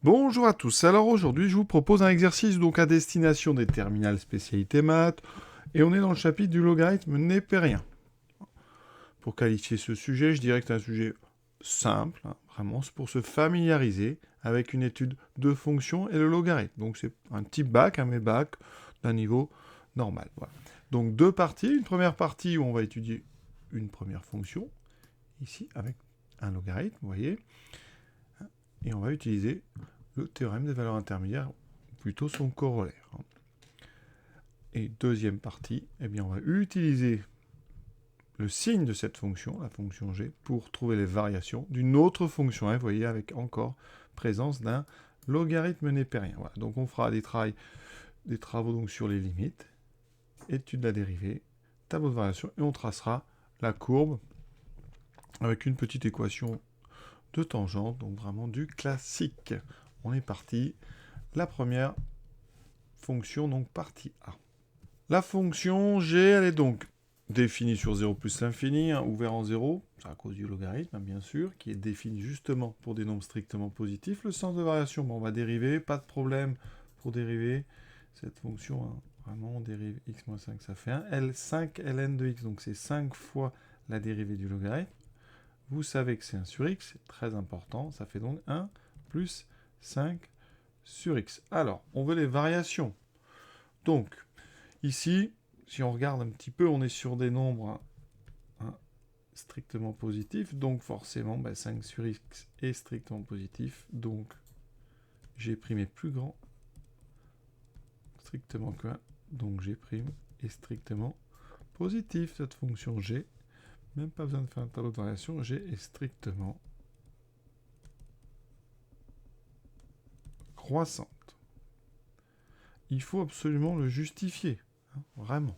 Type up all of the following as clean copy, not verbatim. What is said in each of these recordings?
Bonjour à tous, alors aujourd'hui je vous propose un exercice donc à destination des terminales spécialité maths, et on est dans le chapitre du logarithme népérien. Pour qualifier ce sujet, je dirais que c'est un sujet simple, hein, vraiment, c'est pour se familiariser avec une étude de fonctions et le logarithme. Donc c'est un type bac, mais bac d'un niveau normal. Voilà. Donc deux parties, une première partie où on va étudier une première fonction, ici avec un logarithme, vous voyez, et on va utiliser le théorème des valeurs intermédiaires, ou plutôt son corollaire. Et deuxième partie, eh bien on va utiliser le signe de cette fonction, la fonction g, pour trouver les variations d'une autre fonction, vous voyez, avec encore présence d'un logarithme népérien. Voilà. Donc on fera des travaux donc sur les limites, étude de la dérivée, tableau de variation, et on tracera la courbe avec une petite équation de tangente, donc vraiment du classique. On est parti. La première fonction, donc partie A. La fonction g, elle est donc définie sur 0 plus l'infini, hein, ouvert en 0, c'est à cause du logarithme, hein, bien sûr, qui est défini justement pour des nombres strictement positifs. Le sens de variation, bon, on va dériver, pas de problème pour dériver cette fonction, hein, vraiment, on dérive x moins 5, ça fait 1. L5 ln de x, donc c'est 5 fois la dérivée du logarithme. Vous savez que c'est 1 sur x, c'est très important, ça fait donc 1 plus 5 sur x. Alors, on veut les variations. Donc, ici, si on regarde un petit peu, on est sur des nombres strictement positifs, donc forcément, 5 sur x est strictement positif, donc g' est plus grand, strictement que 1, donc g' est strictement positif, cette fonction g. Même pas besoin de faire un tableau de variation, g est strictement croissante. Il faut absolument le justifier, hein, vraiment.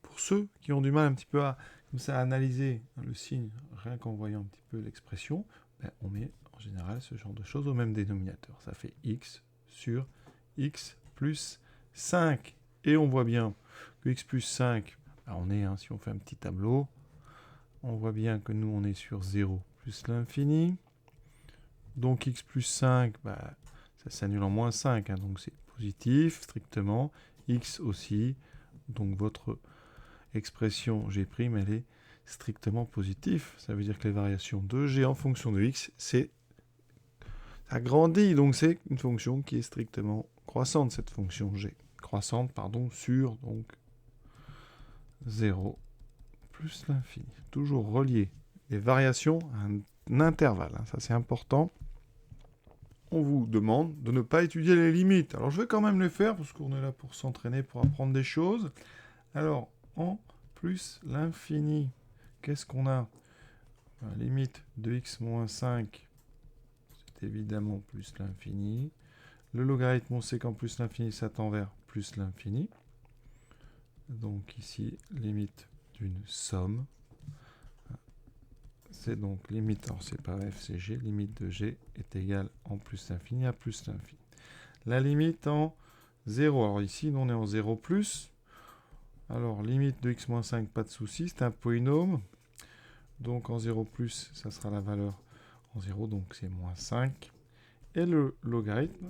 Pour ceux qui ont du mal un petit peu à, comme ça, à analyser le signe, rien qu'en voyant un petit peu l'expression, on met en général ce genre de choses au même dénominateur. Ça fait x sur x plus 5. Et on voit bien que x plus 5, on est, hein, si on fait un petit tableau, on voit bien que nous, on est sur 0 plus l'infini. Donc x plus 5, ça s'annule en moins 5, hein, donc c'est positif, strictement. X aussi, donc votre expression g', elle est strictement positive. Ça veut dire que les variations de g en fonction de x, ça grandit, donc c'est une fonction qui est strictement croissante, cette fonction g. Croissante, sur donc 0 plus l'infini. Toujours relier les variations à un intervalle, hein, ça c'est important. On vous demande de ne pas étudier les limites. Alors je vais quand même les faire, parce qu'on est là pour s'entraîner, pour apprendre des choses. Alors, en plus l'infini, qu'est-ce qu'on a? La limite de x moins 5, c'est évidemment plus l'infini. Le logarithme, on sait qu'en plus l'infini, ça tend vers plus l'infini. Donc ici, limite d'une somme. C'est donc limite, alors c'est pas f, c'est g, limite de g est égale en plus l'infini à plus l'infini. La limite en 0, alors ici, on est en 0 plus. Alors, limite de x moins 5, pas de souci, c'est un polynôme. Donc en 0 plus, ça sera la valeur en 0, donc c'est moins 5. Et le logarithme,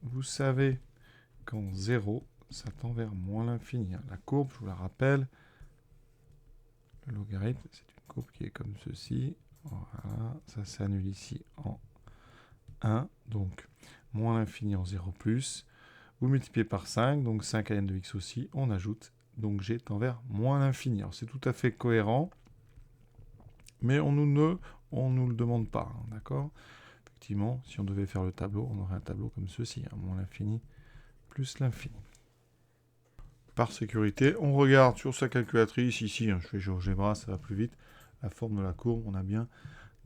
vous savez qu'en 0, ça tend vers moins l'infini. La courbe, je vous la rappelle, le logarithme, c'est une courbe qui est comme ceci. Voilà, ça s'annule ici en 1, donc moins l'infini en 0 plus. Vous multipliez par 5, donc 5 ln de x aussi, on ajoute, donc g tend vers moins l'infini. Alors c'est tout à fait cohérent, mais on nous le demande pas, hein, d'accord? Effectivement, si on devait faire le tableau, on aurait un tableau comme ceci, hein, moins l'infini plus l'infini. Par sécurité, on regarde sur sa calculatrice, ici, hein, je fais GeoGebra, ça va plus vite, la forme de la courbe, on a bien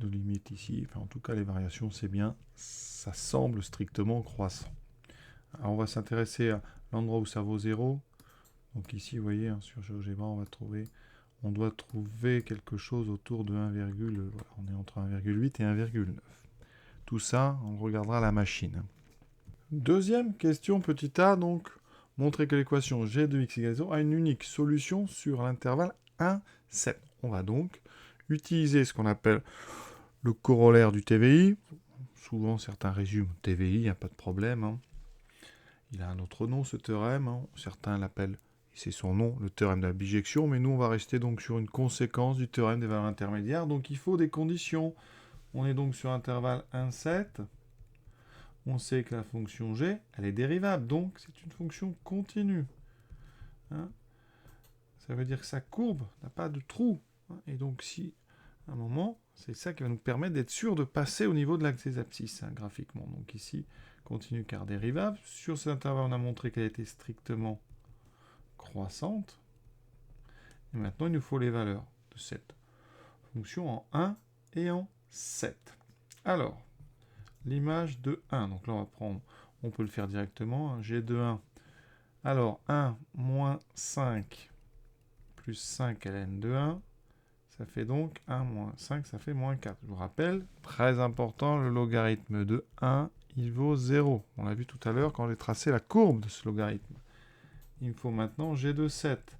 de limites ici, enfin en tout cas les variations, c'est bien, ça semble strictement croissant. Alors on va s'intéresser à l'endroit où ça vaut 0, donc ici, vous voyez, hein, sur GeoGebra, on doit trouver quelque chose autour de 1, voilà, on est entre 1,8 et 1,9. Tout ça, on regardera à la machine. Deuxième question, petit a, donc, montrer que l'équation g de x égale 0 a une unique solution sur l'intervalle 1, 7. On va donc utiliser ce qu'on appelle le corollaire du TVI. souvent certains résument TVI, il n'y a pas de problème. Hein. Il a un autre nom ce théorème, hein. Certains l'appellent, c'est son nom, le théorème de la bijection, mais nous on va rester donc sur une conséquence du théorème des valeurs intermédiaires, donc il faut des conditions. On est donc sur intervalle 1, 7. On sait que la fonction g, elle est dérivable, donc c'est une fonction continue. Hein, ça veut dire que sa courbe n'a pas de trou. Hein, et donc si, à un moment, c'est ça qui va nous permettre d'être sûr de passer au niveau de l'axe des abscisses, hein, graphiquement. Donc ici, continue car dérivable. Sur cet intervalle, on a montré qu'elle était strictement croissante. Et maintenant, il nous faut les valeurs de cette fonction en 1 et en 7. Alors, l'image de 1. Donc là, on va prendre, on peut le faire directement. Hein, g de 1. Alors, 1 moins 5 plus 5 ln de 1. Ça fait donc 1 moins 5, ça fait moins 4. Je vous rappelle, très important, le logarithme de 1, il vaut 0. On l'a vu tout à l'heure quand j'ai tracé la courbe de ce logarithme. Il me faut maintenant g de 7.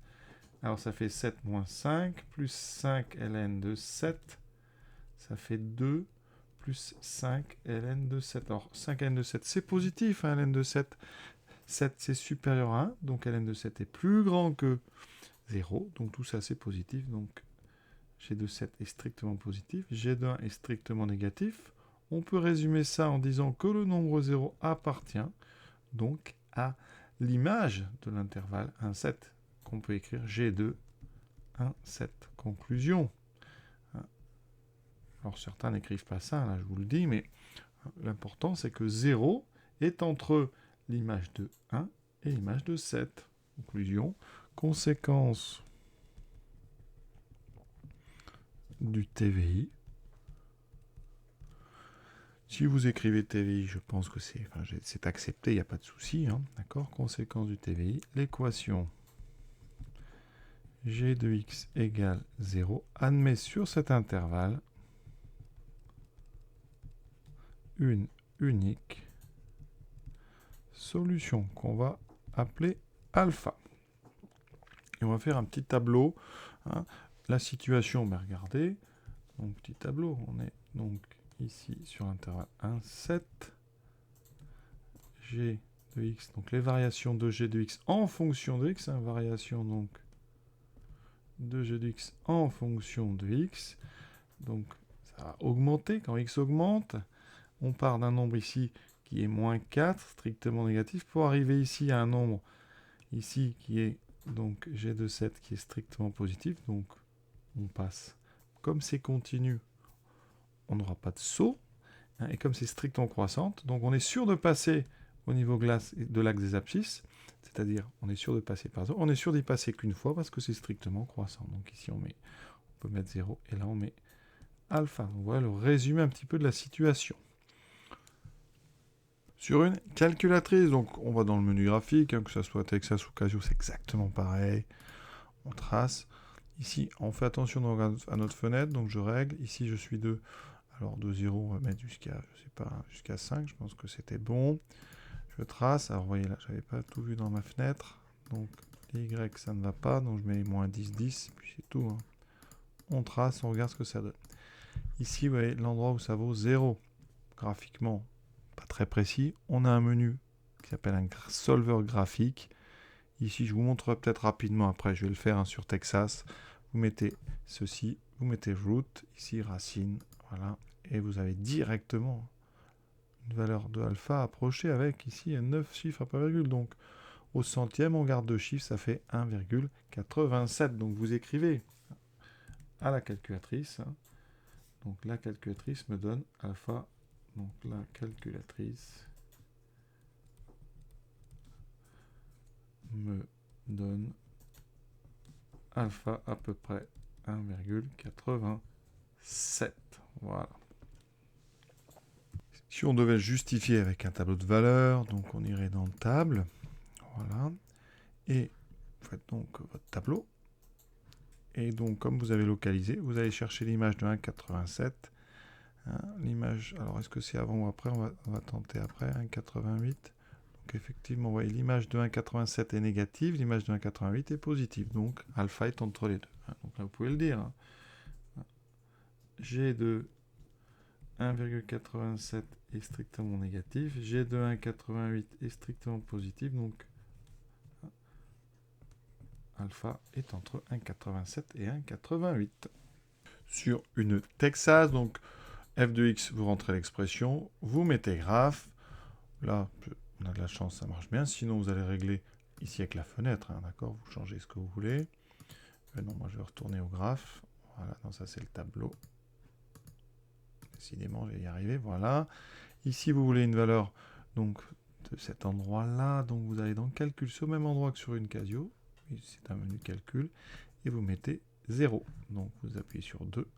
Alors ça fait 7 moins 5, plus 5 ln de 7. Ça fait 2 plus 5 ln de 7. Alors 5 ln de 7, c'est positif, hein, ln de 7. 7, c'est supérieur à 1, donc ln de 7 est plus grand que 0. Donc tout ça, c'est positif. Donc g de 7 est strictement positif. G de 1 est strictement négatif. On peut résumer ça en disant que le nombre 0 appartient donc à l'image de l'intervalle 1, 7, qu'on peut écrire g de 1, 7. Conclusion. Alors certains n'écrivent pas ça, là je vous le dis, mais l'important c'est que 0 est entre l'image de 1 et l'image de 7. Conclusion. Conséquence du TVI. Si vous écrivez TVI, je pense que c'est accepté, il n'y a pas de souci. Hein, d'accord. Conséquence du TVI. L'équation g de x égale 0 admet sur cet intervalle une unique solution qu'on va appeler alpha. Et on va faire un petit tableau. Hein. La situation, ben regardez. Donc petit tableau, on est donc ici sur l'intervalle 1, 7. G de x, donc les variations de g de x en fonction de x, hein, variation donc de g de x en fonction de x. Donc ça va augmenter quand x augmente. On part d'un nombre ici qui est moins 4, strictement négatif, pour arriver ici à un nombre ici qui est donc g de 7 qui est strictement positif. Donc on passe, comme c'est continu, on n'aura pas de saut. Hein, et comme c'est strictement croissante, donc on est sûr de passer au niveau de l'axe des abscisses, c'est-à-dire on est sûr de passer par 0, on est sûr d'y passer qu'une fois parce que c'est strictement croissant. Donc ici on peut mettre 0 et là on met alpha. Donc voilà le résumé un petit peu de la situation. Sur une calculatrice, donc on va dans le menu graphique, hein, que ce soit Texas ou Casio, c'est exactement pareil. On trace. Ici, on fait attention à notre fenêtre, donc je règle. Ici, je suis de... Alors de 0, on va mettre jusqu'à, je sais pas, jusqu'à 5, je pense que c'était bon. Je trace, alors vous voyez là, j'avais pas tout vu dans ma fenêtre. Donc les Y, ça ne va pas, donc je mets moins 10, 10, puis c'est tout. Hein. On trace, on regarde ce que ça donne. Ici, vous voyez l'endroit où ça vaut 0. Graphiquement, pas très précis. On a un menu qui s'appelle un solver graphique. Ici, je vous montrerai peut-être rapidement après, je vais le faire hein, sur Texas. Vous mettez ceci, vous mettez root, ici racine, voilà. Et vous avez directement une valeur de alpha approchée avec ici 9 chiffres après virgule. Donc au centième, on garde 2 chiffres, ça fait 1,87. Donc vous écrivez à la calculatrice. Hein. Donc la calculatrice me donne alpha. Donc la calculatrice me donne alpha à peu près 1,87. Voilà. Si on devait justifier avec un tableau de valeurs, donc on irait dans table, voilà, et vous faites donc votre tableau, et donc comme vous avez localisé, vous allez chercher l'image de 1,87, hein, l'image, alors est-ce que c'est avant ou après, on va tenter après, 1,88, donc effectivement, vous voyez, l'image de 1,87 est négative, l'image de 1,88 est positive, donc alpha est entre les deux, hein, donc là vous pouvez le dire, hein. G de 1,87 est strictement négatif. G de 1,88 est strictement positif. Donc, alpha est entre 1,87 et 1,88. Sur une Texas, donc f de x, vous rentrez l'expression, vous mettez graphe. Là, on a de la chance, ça marche bien. Sinon, vous allez régler ici avec la fenêtre, hein, d'accord? Vous changez ce que vous voulez. Non, moi, je vais retourner au graphe. Voilà, non, ça, c'est le tableau. Décidément, je vais y arriver. Voilà. Ici, vous voulez une valeur donc, de cet endroit-là. Donc, vous allez dans Calcul, sur le même endroit que sur une Casio. C'est un menu Calcul. Et vous mettez 0. Donc, vous appuyez sur 2.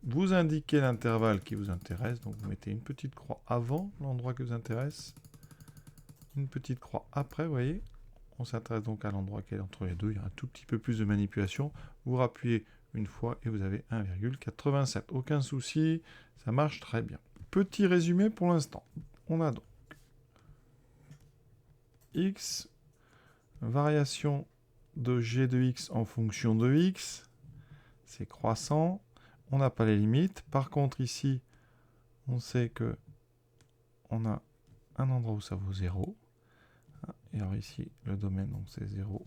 Vous indiquez l'intervalle qui vous intéresse. Donc, vous mettez une petite croix avant l'endroit qui vous intéresse. Une petite croix après, vous voyez. On s'intéresse donc à l'endroit qui est entre les deux. Il y a un tout petit peu plus de manipulation. Vous rappuyez une fois et vous avez 1,87. Aucun souci, ça marche très bien. Petit résumé pour l'instant. On a donc x, variation de g de x en fonction de x. C'est croissant. On n'a pas les limites. Par contre, ici, on sait que on a un endroit où ça vaut 0. Et alors ici, le domaine, donc c'est 0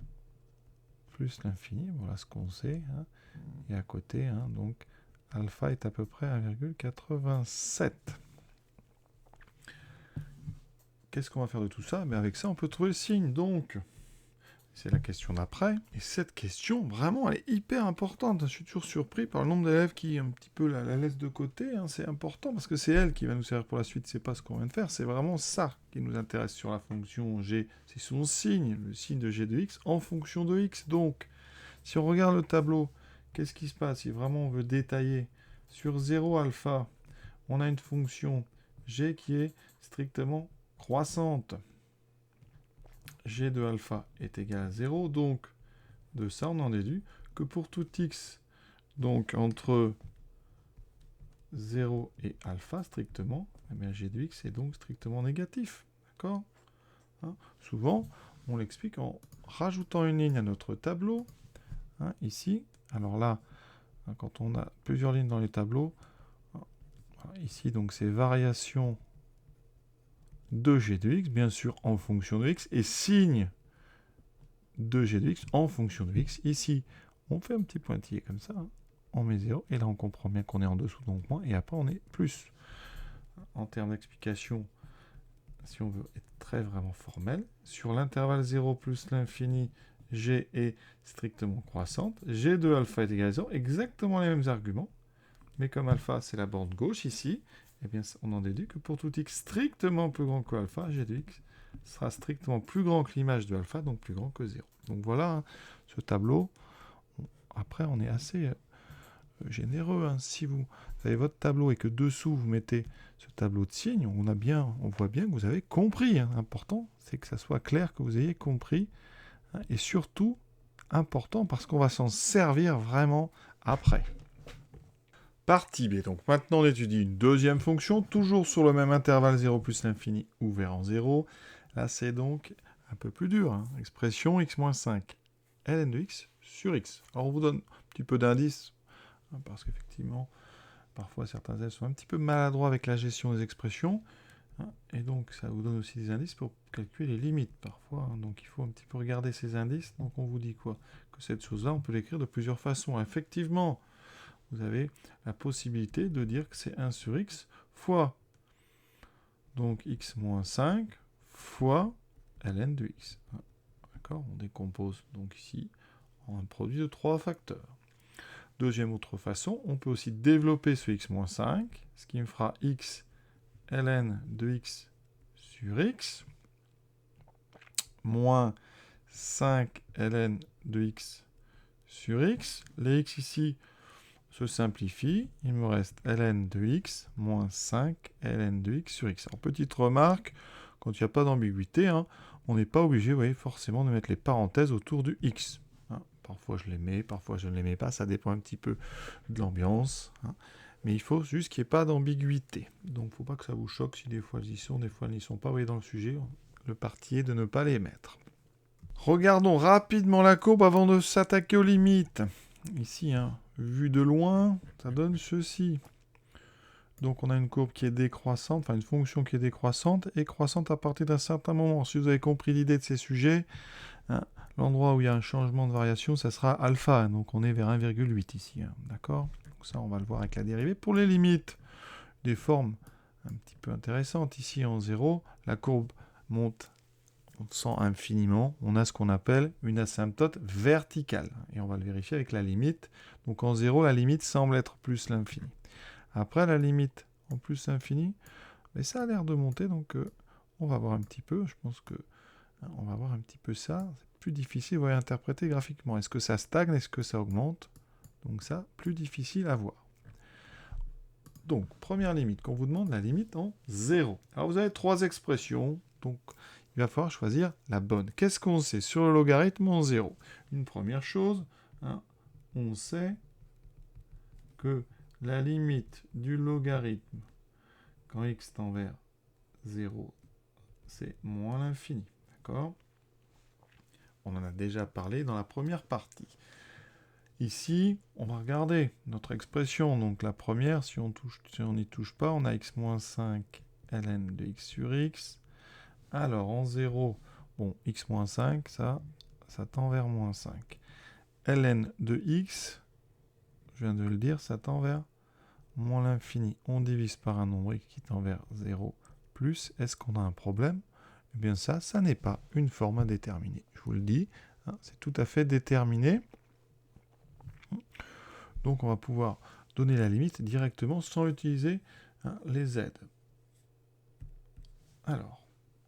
plus l'infini. Voilà ce qu'on sait. Hein. Et à côté, hein, donc, alpha est à peu près 1,87. Qu'est-ce qu'on va faire de tout ça? Mais avec ça, on peut trouver le signe. Donc, c'est la question d'après. Et cette question, vraiment, elle est hyper importante. Je suis toujours surpris par le nombre d'élèves qui un petit peu la laissent de côté. Hein. C'est important parce que c'est elle qui va nous servir pour la suite. C'est pas ce qu'on vient de faire. C'est vraiment ça qui nous intéresse sur la fonction g. C'est son signe, le signe de g de x en fonction de x. Donc, si on regarde le tableau, qu'est-ce qui se passe? Si vraiment on veut détailler sur 0 alpha, on a une fonction g qui est strictement croissante. G de alpha est égal à 0, donc de ça on en déduit que pour tout x, donc entre 0 et alpha strictement, eh bien, g de x est donc strictement négatif. D'accord, hein? Souvent, on l'explique en rajoutant une ligne à notre tableau. Hein, ici, alors là, hein, quand on a plusieurs lignes dans les tableaux, ici donc c'est variation de g de x, bien sûr en fonction de x, et signe de g de x en fonction de x. Ici, on fait un petit pointillé comme ça, hein, on met 0, et là on comprend bien qu'on est en dessous, donc moins, et après on est plus. En termes d'explication, si on veut être très vraiment formel, sur l'intervalle 0 plus l'infini, g est strictement croissante, g de alpha est égal à 0, exactement les mêmes arguments, mais comme alpha c'est la borne gauche ici, eh bien, on en déduit que pour tout x strictement plus grand que alpha, g de x sera strictement plus grand que l'image de alpha, donc plus grand que 0. Donc voilà, hein, ce tableau. Après, on est assez généreux. Hein. Si vous avez votre tableau et que dessous, vous mettez ce tableau de signes, on voit bien que vous avez compris. Hein. L'important, c'est que ça soit clair, que vous ayez compris. Hein, et surtout, important, parce qu'on va s'en servir vraiment après. Partie B. Donc maintenant, on étudie une deuxième fonction, toujours sur le même intervalle 0 plus l'infini ouvert en 0. Là, c'est donc un peu plus dur. Hein. Expression x moins 5 ln de x sur x. Alors, on vous donne un petit peu d'indices, hein, parce qu'effectivement, parfois, certains élèves sont un petit peu maladroits avec la gestion des expressions. Hein, et donc, ça vous donne aussi des indices pour calculer les limites, parfois. Hein, donc, il faut un petit peu regarder ces indices. Donc, on vous dit quoi? Que cette chose-là, on peut l'écrire de plusieurs façons. Effectivement, vous avez la possibilité de dire que c'est 1 sur x fois donc x moins 5 fois ln de x. D'accord? On décompose donc ici en un produit de 3 facteurs. Deuxième autre façon, on peut aussi développer ce x moins 5, ce qui me fera x ln de x sur x moins 5 ln de x sur x. Les x ici se simplifie, il me reste ln de x moins 5 ln de x sur x. Alors, petite remarque, quand il n'y a pas d'ambiguïté, hein, on n'est pas obligé, vous voyez, forcément de mettre les parenthèses autour du x. Hein. Parfois je les mets, parfois je ne les mets pas, ça dépend un petit peu de l'ambiance. Hein. Mais il faut juste qu'il n'y ait pas d'ambiguïté. Donc il ne faut pas que ça vous choque si des fois elles y sont, des fois elles n'y sont pas. Vous voyez, dans le sujet, le parti est de ne pas les mettre. Regardons rapidement la courbe avant de s'attaquer aux limites. Ici, hein, vu de loin, ça donne ceci. Donc on a une courbe qui est décroissante, enfin une fonction qui est décroissante et croissante à partir d'un certain moment. Si vous avez compris l'idée de ces sujets, hein, l'endroit où il y a un changement de variation, ça sera alpha. Donc on est vers 1,8 ici. Hein, d'accord? Donc ça, on va le voir avec la dérivée. Pour les limites, des formes un petit peu intéressantes. Ici en 0, la courbe monte, on sent infiniment. On a ce qu'on appelle une asymptote verticale. Et on va le vérifier avec la limite. Donc en 0, la limite semble être plus l'infini. Après, la limite en plus infini, mais ça a l'air de monter, donc on va voir un petit peu. Je pense que on va voir un petit peu ça. C'est plus difficile, vous voyez, interpréter graphiquement. Est-ce que ça stagne? Est-ce que ça augmente? Donc ça, plus difficile à voir. Donc, première limite, qu'on vous demande la limite en 0. Alors, vous avez 3 expressions, donc il va falloir choisir la bonne. Qu'est-ce qu'on sait sur le logarithme en 0? Une première chose, hein, on sait que la limite du logarithme quand x tend vers 0, c'est moins l'infini. D'accord? On en a déjà parlé dans la première partie. Ici, on va regarder notre expression. Donc la première, si on n'y touche pas, on a x-5 ln de x sur x. Alors en 0, bon, x-5, ça tend vers moins 5. ln de x, je viens de le dire, ça tend vers moins l'infini. On divise par un nombre qui tend vers 0 plus. Est-ce qu'on a un problème? Eh bien ça n'est pas une forme indéterminée. Je vous le dis, hein, c'est tout à fait déterminé. Donc on va pouvoir donner la limite directement sans utiliser, hein, les z. Alors,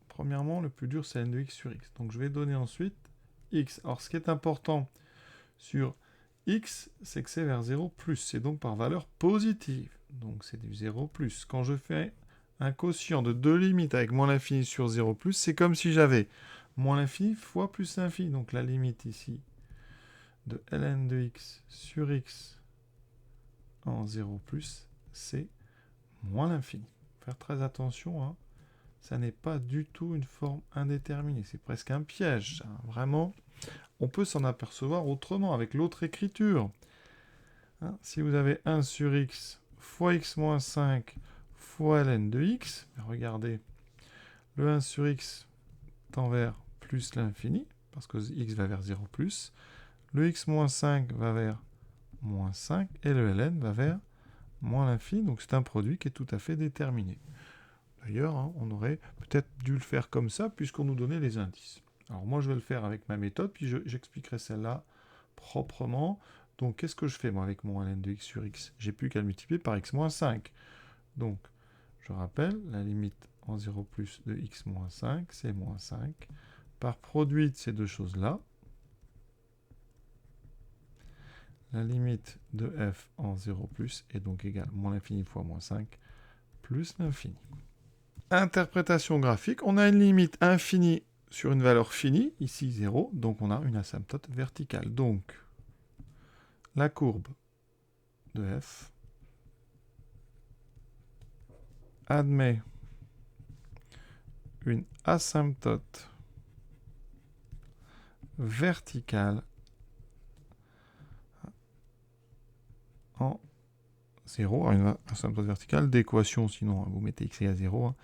premièrement, le plus dur c'est n de x sur x. Donc je vais donner ensuite x. Alors ce qui est important sur x, c'est que c'est vers 0 plus. C'est donc par valeur positive. Donc c'est du 0 plus. Quand je fais un quotient de deux limites avec moins l'infini sur 0 plus, c'est comme si j'avais moins l'infini fois plus l'infini. Donc la limite ici de ln de x sur x en 0 plus, c'est moins l'infini. Faire très attention, hein. Ça n'est pas du tout une forme indéterminée. C'est presque un piège, ça. Vraiment, on peut s'en apercevoir autrement, avec l'autre écriture. Hein, si vous avez 1 sur x fois x moins 5 fois ln de x, regardez, le 1 sur x tend vers plus l'infini, parce que x va vers 0 plus. Le x moins 5 va vers moins 5, et le ln va vers moins l'infini. Donc c'est un produit qui est tout à fait déterminé. D'ailleurs, hein, on aurait peut-être dû le faire comme ça, puisqu'on nous donnait les indices. Alors moi, je vais le faire avec ma méthode, puis j'expliquerai celle-là proprement. Donc, qu'est-ce que je fais, moi, avec mon ln de x sur x? J'ai plus qu'à le multiplier par x moins 5. Donc, je rappelle, la limite en 0 plus de x moins 5, c'est moins 5. Par produit de ces deux choses-là, la limite de f en 0 plus est donc égale moins l'infini fois moins 5 plus l'infini. Interprétation graphique, on a une limite infinie sur une valeur finie, ici 0, donc on a une asymptote verticale. Donc, la courbe de f admet une asymptote verticale en 0, une asymptote verticale d'équation, sinon vous mettez x égale 0, hein,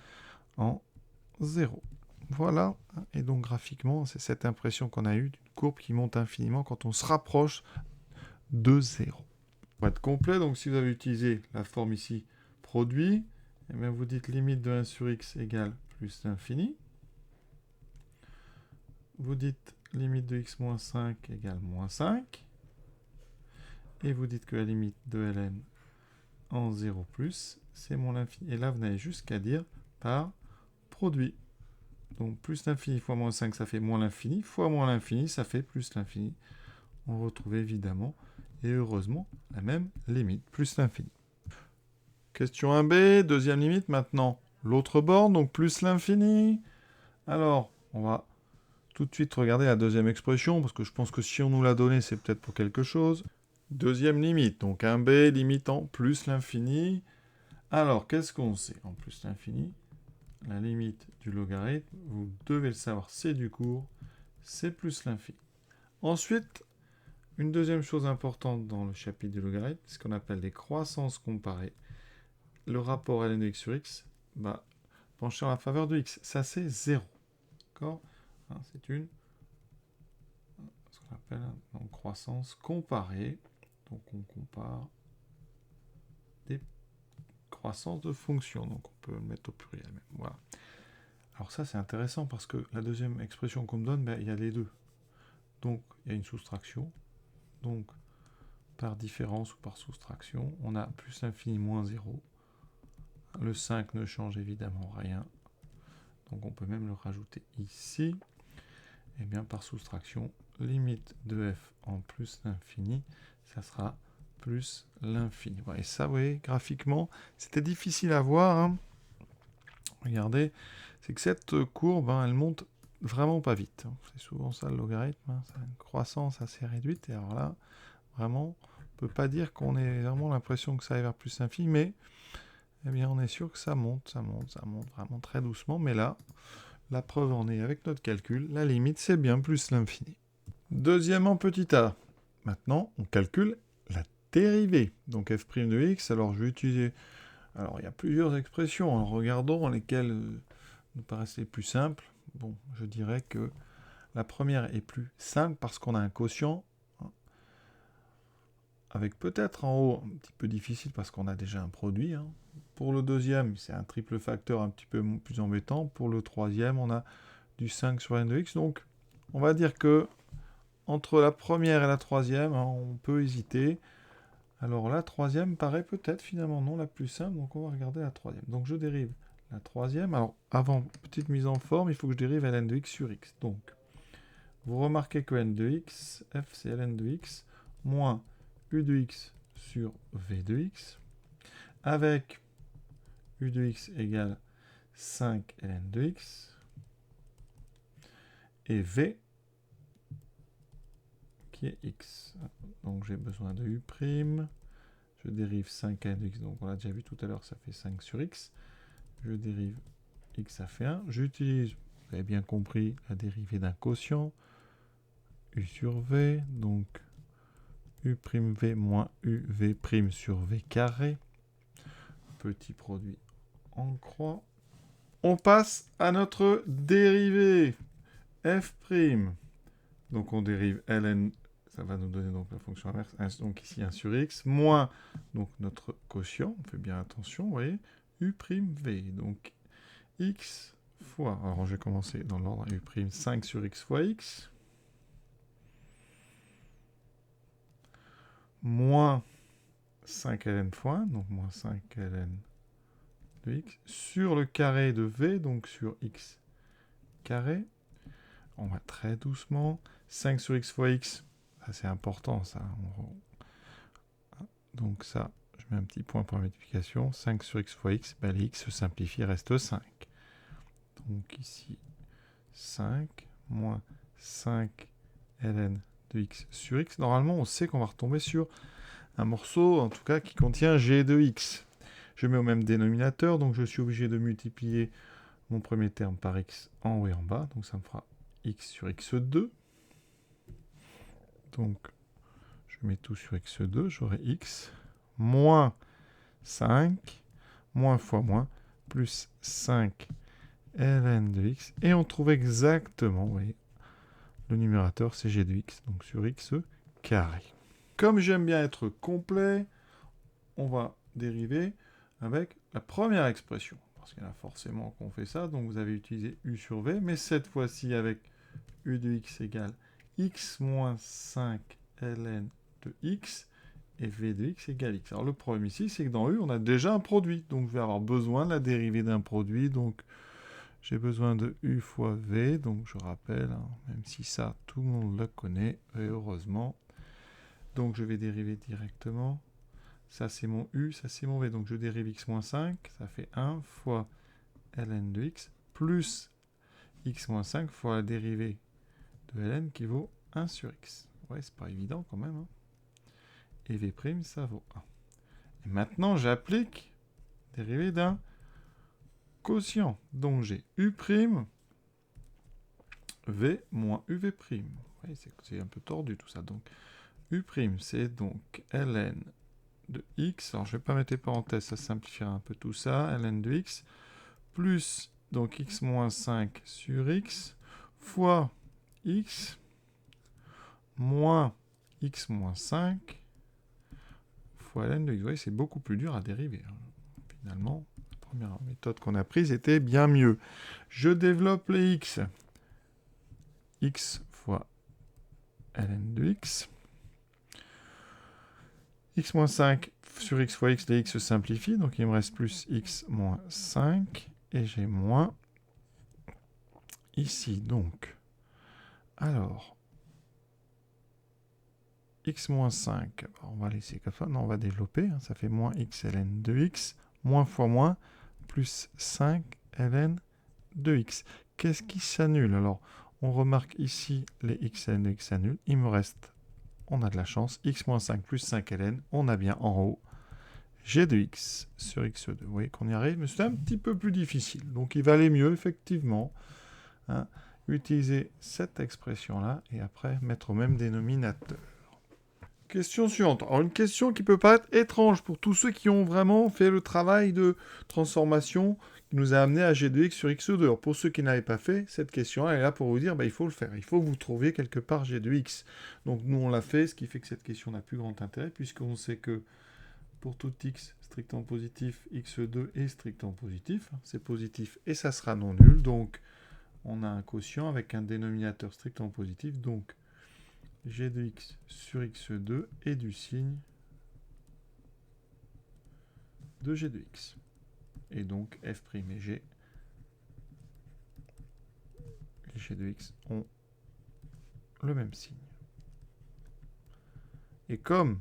en 0. Voilà, et donc graphiquement, c'est cette impression qu'on a eue d'une courbe qui monte infiniment quand on se rapproche de 0. Pour être complet, donc si vous avez utilisé la forme ici produit, eh bien vous dites limite de 1 sur x égale plus l'infini. Vous dites limite de x moins 5 égale moins 5. Et vous dites que la limite de ln en 0 plus, c'est moins l'infini. Et là, vous n'avez juste qu'à dire par produit. Donc plus l'infini fois moins 5, ça fait moins l'infini, fois moins l'infini, ça fait plus l'infini. On retrouve évidemment, et heureusement, la même limite, plus l'infini. Question 1b, deuxième limite, maintenant l'autre borne, donc plus l'infini. Alors, on va tout de suite regarder la deuxième expression, parce que je pense que si on nous l'a donné, c'est peut-être pour quelque chose. Deuxième limite, donc 1b limitant plus l'infini. Alors, qu'est-ce qu'on sait en plus l'infini? La limite du logarithme, vous devez le savoir, c'est du cours, c'est plus l'infini. Ensuite, une deuxième chose importante dans le chapitre du logarithme, c'est ce qu'on appelle les croissances comparées. le rapport ln de x sur x va pencher en la faveur de x. Ça, c'est 0. D'accord, hein, c'est ce qu'on appelle donc, croissance comparée. Donc, on compare des croissances de fonctions. Donc, on peut le mettre au pluriel même. Voilà. Alors ça, c'est intéressant parce que la deuxième expression qu'on me donne, ben, il y a les deux. Donc, il y a une soustraction. Donc, par différence ou par soustraction, on a plus l'infini moins 0. Le 5 ne change évidemment rien. Donc, on peut même le rajouter ici. Et bien, par soustraction, limite de f en plus l'infini, ça sera plus l'infini. Et ça, vous voyez, graphiquement, c'était difficile à voir. Hein. Regardez, c'est que cette courbe, hein, elle monte vraiment pas vite. C'est souvent ça le logarithme. Hein. C'est une croissance assez réduite. Et alors là, vraiment, on ne peut pas dire qu'on ait vraiment l'impression que ça aille vers plus l'infini, mais eh bien, on est sûr que ça monte vraiment très doucement. Mais là, la preuve en est avec notre calcul. La limite, c'est bien plus l'infini. Deuxièmement, petit a. Maintenant, on calcule la dérivée. Donc f' de x, alors je vais utiliser... Alors, il y a plusieurs expressions. En regardant lesquelles nous paraissent les plus simples. Bon, je dirais que la première est plus simple parce qu'on a un quotient. Hein, avec peut-être en haut un petit peu difficile parce qu'on a déjà un produit. Hein. Pour le deuxième, c'est un triple facteur un petit peu plus embêtant. Pour le troisième, on a du 5 sur n de x. Donc, on va dire que entre la première et la troisième, hein, on peut hésiter. Alors la troisième paraît peut-être finalement non la plus simple, donc on va regarder la troisième. Donc je dérive la troisième. Alors avant, petite mise en forme, il faut que je dérive ln de x sur x. Donc, vous remarquez que n de x, f c'est ln de x, moins u de x sur v de x, avec u de x égale 5 ln de x, et v qui est x. Donc j'ai besoin de u', je dérive 5 ln de x, donc on l'a déjà vu tout à l'heure, ça fait 5 sur x. Je dérive x, ça fait 1. J'utilise, vous avez bien compris, la dérivée d'un quotient, u sur v, donc u'v moins uv' sur v carré. Petit produit en croix. On passe à notre dérivée, f'. Donc on dérive ln, ça va nous donner donc la fonction inverse, donc ici 1 sur x, moins donc notre quotient, on fait bien attention, vous voyez, u'v, donc x fois, alors je vais commencer dans l'ordre u', 5 sur x fois x, moins 5 ln fois 1, donc moins 5 ln de x, sur le carré de v, donc sur x carré, on va très doucement, 5 sur x fois x, ça c'est important ça, donc ça, je mets un petit point pour la multiplication, 5 sur x fois x, ben les x se simplifient, reste 5. Donc ici, 5 moins 5 ln de x sur x. Normalement, on sait qu'on va retomber sur un morceau, en tout cas, qui contient g de x. Je mets au même dénominateur, donc je suis obligé de multiplier mon premier terme par x en haut et en bas. Donc ça me fera x sur x2. Donc, je mets tout sur x2, j'aurai x moins 5, moins fois moins, plus 5 ln de x. Et on trouve exactement, vous voyez, le numérateur c'est g de x, donc sur x carré. Comme j'aime bien être complet, on va dériver avec la première expression. Parce qu'il y en a forcément qu'on fait ça, donc vous avez utilisé u sur v, mais cette fois-ci avec u de x égale x moins 5 ln de x, et v de x égale x. Alors le problème ici, c'est que dans u, on a déjà un produit, donc je vais avoir besoin de la dérivée d'un produit, donc j'ai besoin de u fois v, donc je rappelle, hein, même si ça, tout le monde le connaît, et heureusement. Donc je vais dériver directement. Ça c'est mon u, ça c'est mon v. Donc je dérive x moins 5, ça fait 1 fois ln de x, plus x moins 5 fois la dérivée de ln qui vaut 1 sur x. Ouais, c'est pas évident quand même. Hein. Et v', ça vaut 1. Et maintenant j'applique dérivée d'un quotient. Donc j'ai u', v moins uv'. Ouais, c'est un peu tordu tout ça. Donc u', c'est donc ln de x, alors je ne vais pas mettre les parenthèses, ça simplifiera un peu tout ça, ln de x, plus donc x moins 5 sur x, fois x, moins x moins 5, fois ln de x. Vous voyez, c'est beaucoup plus dur à dériver. Finalement, la première méthode qu'on a prise était bien mieux. Je développe les x. X fois ln de x. X moins 5 sur x fois x, les x se simplifient. Donc il me reste plus x moins 5. Et j'ai moins ici. Donc, alors, x moins 5. On va laisser comme ça. Non, on va développer. Ça fait moins x ln de x. Moins fois moins, plus 5 ln de x. Qu'est-ce qui s'annule? Alors, on remarque ici les x ln de x s'annulent. Il me reste, on a de la chance, x moins 5 plus 5 ln. On a bien en haut g de x sur x2. Vous voyez qu'on y arrive, mais c'est un petit peu plus difficile. Donc, il valait mieux, effectivement, utiliser cette expression-là et après mettre au même dénominateur. Question suivante. Alors, une question qui peut paraître étrange pour tous ceux qui ont vraiment fait le travail de transformation qui nous a amené à g de x sur x2. Alors, pour ceux qui n'avaient pas fait, cette question elle est là pour vous dire, il faut le faire. Il faut que vous trouviez quelque part g de x. Donc, nous, on l'a fait, ce qui fait que cette question n'a plus grand intérêt, puisqu'on sait que pour tout x strictement positif, x2 est strictement positif. C'est positif et ça sera non nul. Donc, on a un quotient avec un dénominateur strictement positif. Donc, g de x sur x2 est du signe de g de x. Et donc, f' et g, les g de x ont le même signe. Et comme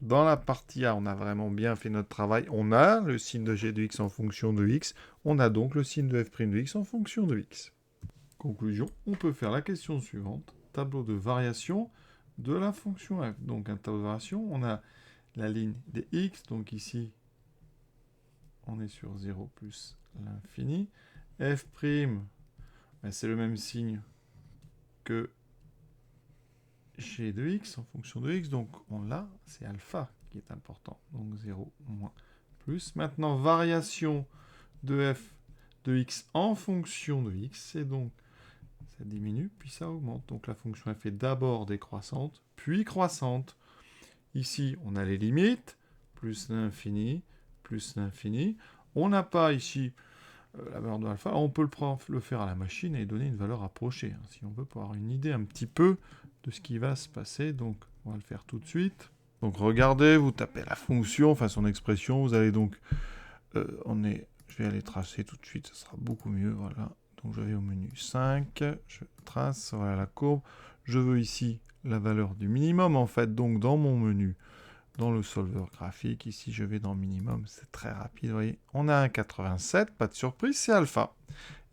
dans la partie A, on a vraiment bien fait notre travail, on a le signe de g de x en fonction de x, on a donc le signe de f' de x en fonction de x. Conclusion, on peut faire la question suivante. Tableau de variation de la fonction f. Donc un tableau de variation, on a la ligne des x, donc ici, on est sur 0 plus l'infini. F', c'est le même signe que g de x en fonction de x, donc on l'a, c'est alpha qui est important. Donc 0 moins plus. Maintenant, variation de f de x en fonction de x, et donc ça diminue, puis ça augmente. Donc la fonction f est d'abord décroissante, puis croissante. Ici, on a les limites, plus l'infini, plus l'infini. On n'a pas ici la valeur de alpha. On peut le faire à la machine et donner une valeur approchée, si on veut, pour avoir une idée un petit peu de ce qui va se passer. Donc, on va le faire tout de suite. Donc, regardez, vous tapez la fonction, enfin son expression. Vous allez donc... je vais aller tracer tout de suite, ça sera beaucoup mieux, voilà. Donc je vais au menu 5, je trace, voilà la courbe. Je veux ici la valeur du minimum, en fait, donc dans mon menu, dans le solveur graphique, ici je vais dans minimum, c'est très rapide, vous voyez. On a un 87, pas de surprise, c'est alpha.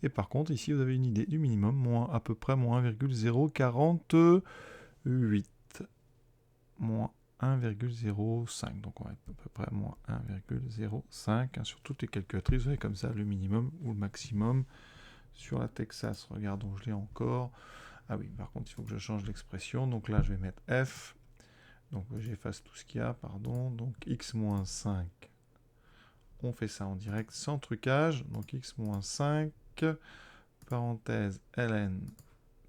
Et par contre, ici vous avez une idée du minimum, à peu près moins 1,048, moins 1,05. Donc on va être à peu près moins 1,05 sur toutes les calculatrices. Vous avez comme ça le minimum ou le maximum. Sur la Texas, regardons, je l'ai encore. Ah oui, par contre, il faut que je change l'expression. Donc là, je vais mettre f. Donc j'efface tout ce qu'il y a, pardon. Donc x moins 5. On fait ça en direct sans trucage. Donc x moins 5, parenthèse ln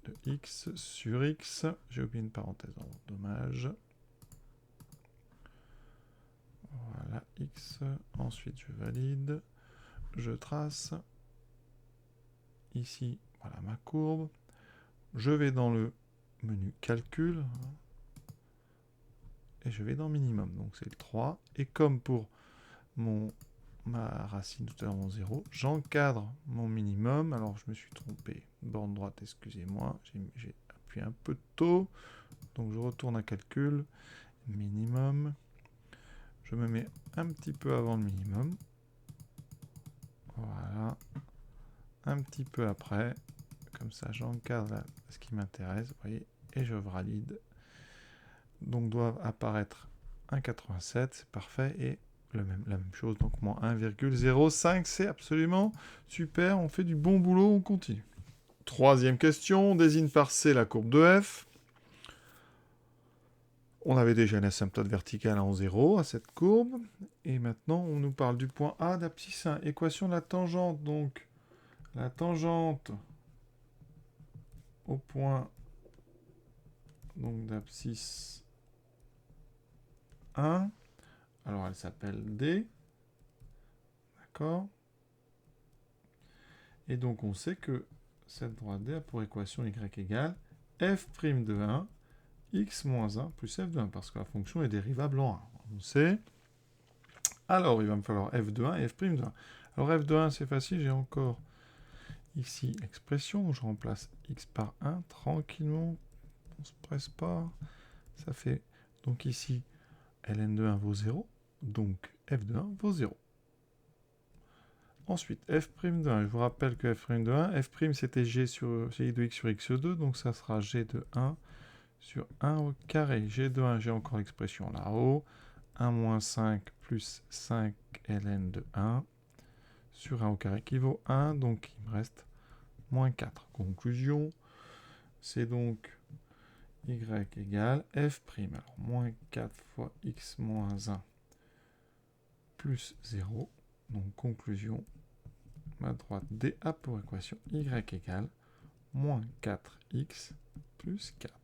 de x sur x. J'ai oublié une parenthèse, dommage. Voilà, x. Ensuite, je valide. Je trace. Ici, voilà ma courbe. Je vais dans le menu calcul. Et je vais dans minimum. Donc c'est le 3. Et comme pour ma racine tout à l'heure, mon 0, j'encadre mon minimum. Alors je me suis trompé. Borne droite, excusez-moi. J'ai appuyé un peu tôt. Donc je retourne à calcul. Minimum. Je me mets un petit peu avant le minimum. Voilà. Un petit peu après. Comme ça, j'encadre ce qui m'intéresse. Vous voyez, et je valide. Donc doivent apparaître 1,87. C'est parfait. Et la même chose. Donc moins 1,05. C'est absolument super. On fait du bon boulot. On continue. Troisième question. On désigne par C la courbe de f. On avait déjà une asymptote verticale en 0 à cette courbe. Et maintenant, on nous parle du point A d'abscisse 1. Équation de la tangente. Donc, la tangente au point d'abscisse 1. Alors, elle s'appelle D. D'accord. Et donc, on sait que cette droite D a pour équation y égale f' de 1, x moins 1 plus f de 1, parce que la fonction est dérivable en 1. On sait. Alors, il va me falloir f de 1 et f' de 1. Alors, f de 1, c'est facile, j'ai encore ici l'expression, donc je remplace x par 1, tranquillement, on ne se presse pas. Ça fait, donc ici, ln de 1 vaut 0, donc f de 1 vaut 0. Ensuite, f' de 1, je vous rappelle que f' de 1, f' c'était g de x sur x2, donc ça sera g de 1 sur 1 au carré. G de 1, j'ai encore l'expression là-haut, 1 moins 5 plus 5 ln de 1 sur 1 au carré qui vaut 1, donc il me reste moins 4. Conclusion, c'est donc y égale f', alors moins 4 fois x moins 1 plus 0, donc conclusion, ma droite D a pour équation y égale moins 4x plus 4.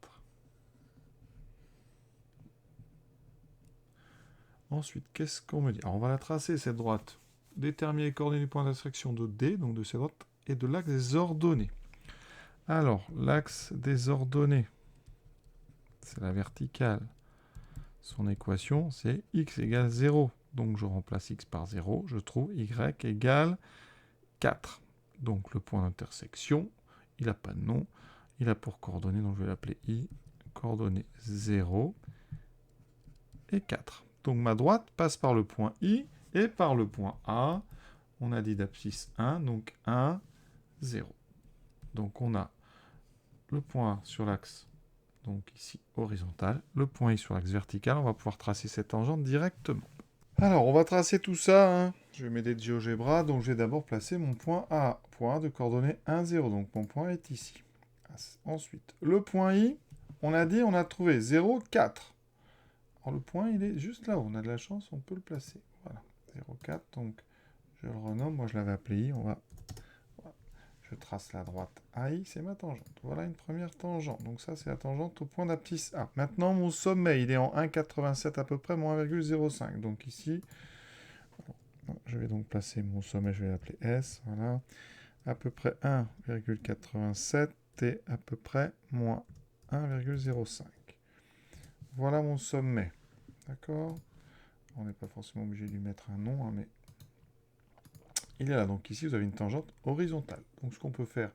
Ensuite, qu'est-ce qu'on me dit? Alors, on va la tracer, cette droite. Déterminer les coordonnées du point d'intersection de D, donc de cette droite, et de l'axe des ordonnées. Alors, l'axe des ordonnées, c'est la verticale. Son équation, c'est x égale 0. Donc, je remplace x par 0. Je trouve y égale 4. Donc, le point d'intersection, il n'a pas de nom. Il a pour coordonnées, donc je vais l'appeler i, coordonnées 0 et 4. Donc, ma droite passe par le point i et par le point A. On a dit d'abscisse 1, donc 1, 0. Donc, on a le point sur l'axe, donc ici horizontal, le point i sur l'axe vertical. On va pouvoir tracer cette tangente directement. Alors, on va tracer tout ça. Hein. Je vais m'aider de GeoGebra, donc je vais d'abord placer mon point A. Point A de coordonnées 1, 0, donc mon point est ici. Ensuite, le point I, on a dit, on a trouvé 0, 4. Alors, le point, il est juste là-haut. On a de la chance, on peut le placer. Voilà, 0, 4, donc je le renomme. Moi, je l'avais appelé I. Voilà. Je trace la droite AI, c'est ma tangente. Voilà une première tangente. Donc ça, c'est la tangente au point d'abscisse A. Maintenant, mon sommet, il est en 1,87 à peu près, moins 1,05. Donc ici, je vais donc placer mon sommet, je vais l'appeler S. Voilà. À peu près 1,87 et à peu près moins 1,05. Voilà mon sommet. D'accord? On n'est pas forcément obligé de lui mettre un nom, hein, mais il est là. Donc ici, vous avez une tangente horizontale. Donc ce qu'on peut faire,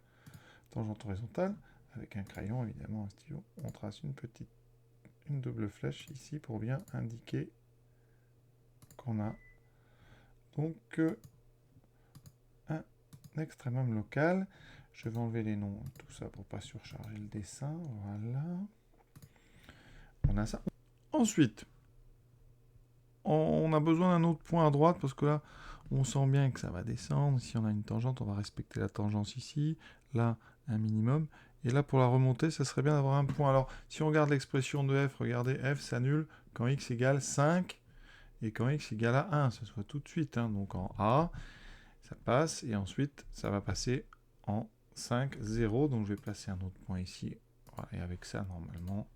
tangente horizontale, avec un crayon, évidemment, un stylo, on trace une double flèche ici pour bien indiquer qu'on a donc un extrémum local. Je vais enlever les noms, tout ça pour ne pas surcharger le dessin. Voilà. On a ça. Ensuite, on a besoin d'un autre point à droite parce que là, on sent bien que ça va descendre. Si on a une tangente, on va respecter la tangente ici. Là, un minimum. Et là, pour la remontée, ça serait bien d'avoir un point. Alors, si on regarde l'expression de f, regardez, f s'annule quand x égale 5 et quand x égale à 1. Ça se voit tout de suite. Hein. Donc, en A, ça passe. Et ensuite, ça va passer en 5, 0. Donc, je vais placer un autre point ici. Voilà. Et avec ça, normalement,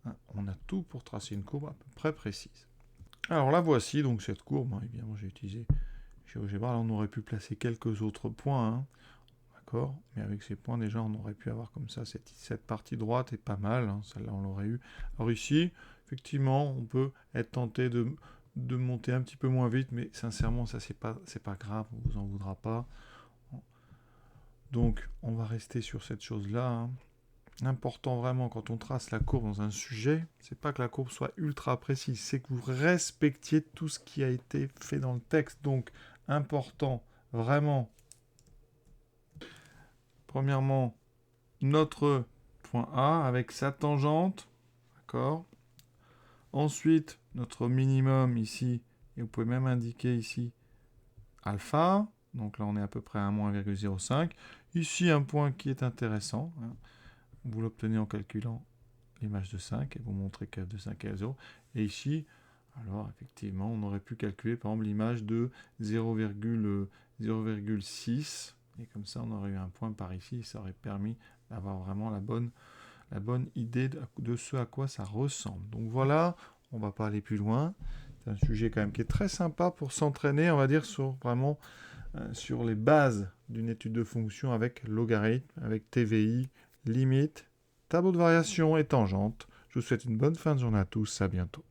hein, on a tout pour tracer une courbe à peu près précise. Alors, la voici. Donc, cette courbe, hein, évidemment, j'ai utilisé GeoGebra. Là, on aurait pu placer quelques autres points. Hein. D'accord, mais avec ces points, déjà, on aurait pu avoir comme ça, cette partie droite est pas mal, hein, celle-là, on l'aurait eu. Alors ici, effectivement, on peut être tenté de monter un petit peu moins vite, mais sincèrement, ça, c'est pas grave, on vous en voudra pas. Donc, on va rester sur cette chose-là. Hein. L'important, vraiment, quand on trace la courbe dans un sujet, c'est pas que la courbe soit ultra précise, c'est que vous respectiez tout ce qui a été fait dans le texte. Donc, important, vraiment... Premièrement, notre point A avec sa tangente, d'accord. Ensuite, notre minimum ici, et vous pouvez même indiquer ici alpha, donc là on est à peu près à moins 1,05. Ici un point qui est intéressant, hein. Vous l'obtenez en calculant l'image de 5 et vous montrer que f de 5 égale 0. Et ici, alors effectivement, on aurait pu calculer par exemple l'image de 0,6. Et comme ça, on aurait eu un point par ici. Ça aurait permis d'avoir vraiment la bonne idée de ce à quoi ça ressemble. Donc voilà, on ne va pas aller plus loin. C'est un sujet quand même qui est très sympa pour s'entraîner, on va dire, sur les bases d'une étude de fonction avec logarithme, avec TVI, limite, tableau de variation et tangente. Je vous souhaite une bonne fin de journée à tous, à bientôt.